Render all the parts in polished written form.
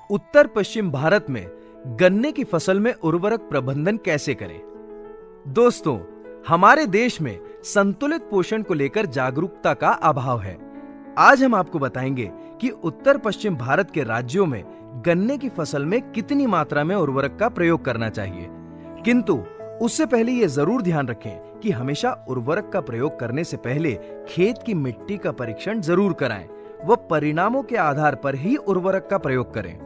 उत्तर पश्चिम भारत में गन्ने की फसल में उर्वरक प्रबंधन कैसे करें। दोस्तों, हमारे देश में संतुलित पोषण को लेकर जागरूकता का अभाव है। आज हम आपको बताएंगे कि उत्तर पश्चिम भारत के राज्यों में गन्ने की फसल में कितनी मात्रा में उर्वरक का प्रयोग करना चाहिए। किंतु उससे पहले ये जरूर ध्यान रखें कि हमेशा उर्वरक का प्रयोग करने से पहले खेत की मिट्टी का परीक्षण जरूर कराएं व परिणामों के आधार पर ही उर्वरक का प्रयोग करें।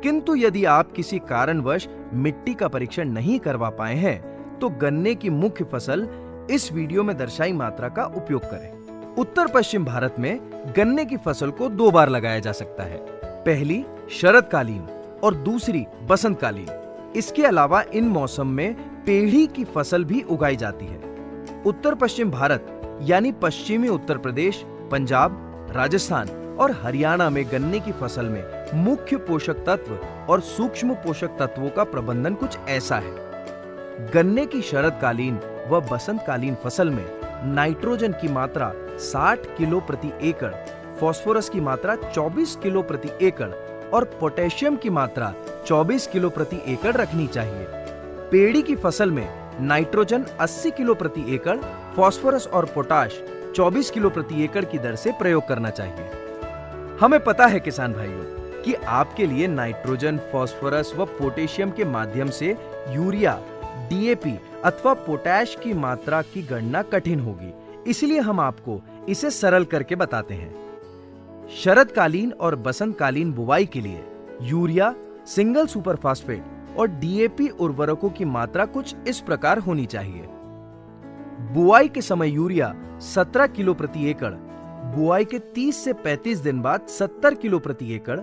किंतु यदि आप किसी कारणवश मिट्टी का परीक्षण नहीं करवा पाए हैं तो गन्ने की मुख्य फसल इस वीडियो में दर्शाई मात्रा का उपयोग करें। उत्तर पश्चिम भारत में गन्ने की फसल को 2 बार लगाया जा सकता है, पहली शरदकालीन और दूसरी बसंतकालीन। इसके अलावा इन मौसम में पेढ़ी की फसल भी उगाई जाती है। उत्तर पश्चिम भारत यानी पश्चिमी उत्तर प्रदेश, पंजाब, राजस्थान और हरियाणा में गन्ने की फसल में मुख्य पोषक तत्व और सूक्ष्म पोषक तत्वों का प्रबंधन कुछ ऐसा है। गन्ने की शरदकालीन व बसंतकालीन फसल में नाइट्रोजन की मात्रा 60 किलो प्रति एकड़, फास्फोरस की मात्रा 24 किलो प्रति एकड़ और पोटेशियम की मात्रा 24 किलो प्रति एकड़ रखनी चाहिए। पेड़ी की फसल में नाइट्रोजन 80 किलो प्रति एकड़, फास्फोरस और पोटाश 24 किलो प्रति एकड़ की दर से प्रयोग करना चाहिए। हमें पता है किसान भाइयों कि आपके लिए नाइट्रोजन, फास्फोरस व पोटेशियम के माध्यम से यूरिया, डीएपी अथवा पोटैश की मात्रा की गणना कठिन होगी, इसलिए हम आपको इसे सरल करके बताते हैं। शरदकालीन और बसंतकालीन बुवाई के लिए यूरिया, सिंगल सुपर फास्फेट और डीएपी उर्वरकों की मात्रा कुछ इस प्रकार होनी चाहिए। बुआई के समय यूरिया 17 किलो प्रति एकड़, बुआई के 30 से 35 दिन बाद 70 किलो प्रति एकड़,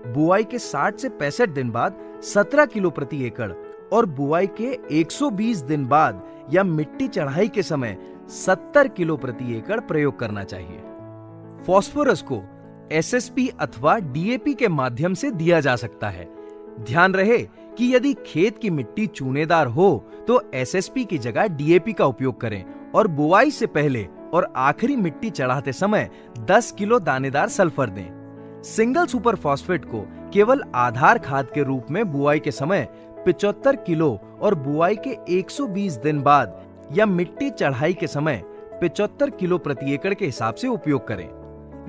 बुआई के 60 से 65 दिन बाद 17 किलो प्रति एकड़ और बुआई के 120 दिन बाद या मिट्टी चढ़ाई के समय 70 किलो प्रति एकड़ प्रयोग करना चाहिए। फास्फोरस को एसएसपी अथवा डीएपी के माध्यम से दिया जा सकता है। ध्यान रहे कि यदि खेत की मिट्टी चूनेदार हो तो एसएसपी की जगह डीएपी का उपयोग करें और बुआई से पहले और आखिरी मिट्टी चढ़ाते समय 10 किलो दानेदार सल्फर दें। सिंगल सुपर फास्फेट को केवल आधार खाद के रूप में बुआई के समय 75 किलो और बुआई के 120 दिन बाद या मिट्टी चढ़ाई के समय 75 किलो प्रति एकड़ के हिसाब से उपयोग करें।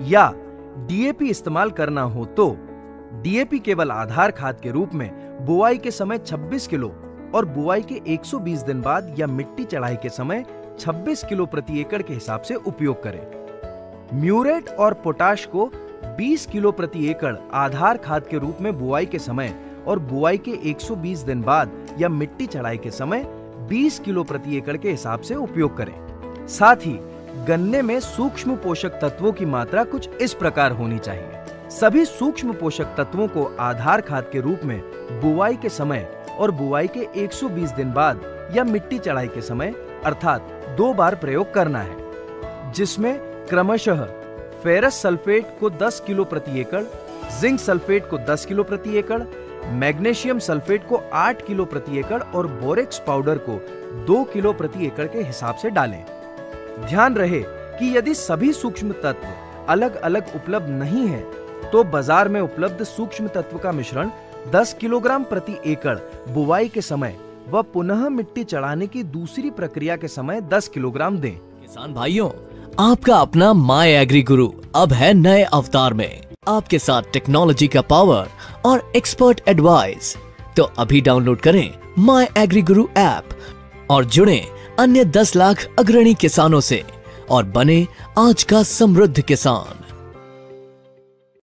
या डीएपी इस्तेमाल करना हो तो डीएपी केवल आधार खाद के रूप में बुआई के समय 26 किलो और बुआई के 120 दिन बाद या मिट्टी चढ़ाई के समय 26 किलो प्रति एकड़ के हिसाब से उपयोग करें। म्यूरेट और पोटाश को 20 किलो प्रति एकड़ आधार खाद के रूप में बुआई के समय और बुआई के 120 दिन बाद या मिट्टी चढ़ाई के समय 20 किलो प्रति एकड़ के हिसाब से उपयोग करें। साथ ही गन्ने में सूक्ष्म पोषक तत्वों की मात्रा कुछ इस प्रकार होनी चाहिए। सभी सूक्ष्म पोषक तत्वों को आधार खाद के रूप में बुआई के समय और बुआई के 120 दिन बाद या मिट्टी चढ़ाई के समय अर्थात 2 बार प्रयोग करना है, जिसमें क्रमशः फेरस सल्फेट को 10 किलो प्रति एकड़, जिंक सल्फेट को 10 किलो प्रति एकड़, मैग्नीशियम सल्फेट को 8 किलो प्रति एकड़ और बोरेक्स पाउडर को 2 किलो प्रति एकड़ के हिसाब से डालें। ध्यान रहे कि यदि सभी सूक्ष्म तत्व अलग अलग उपलब्ध नहीं है तो बाजार में उपलब्ध सूक्ष्म तत्व का मिश्रण 10 किलोग्राम प्रति एकड़ बुवाई के समय व पुनः मिट्टी चढ़ाने की दूसरी प्रक्रिया के समय 10 किलोग्राम दें। किसान भाइयों, आपका अपना माय एग्री गुरु अब है नए अवतार में, आपके साथ टेक्नोलॉजी का पावर और एक्सपर्ट एडवाइस। तो अभी डाउनलोड करें माय एग्री गुरु ऐप और जुड़ें अन्य 10 लाख अग्रणी किसानों से और बने आज का समृद्ध किसान।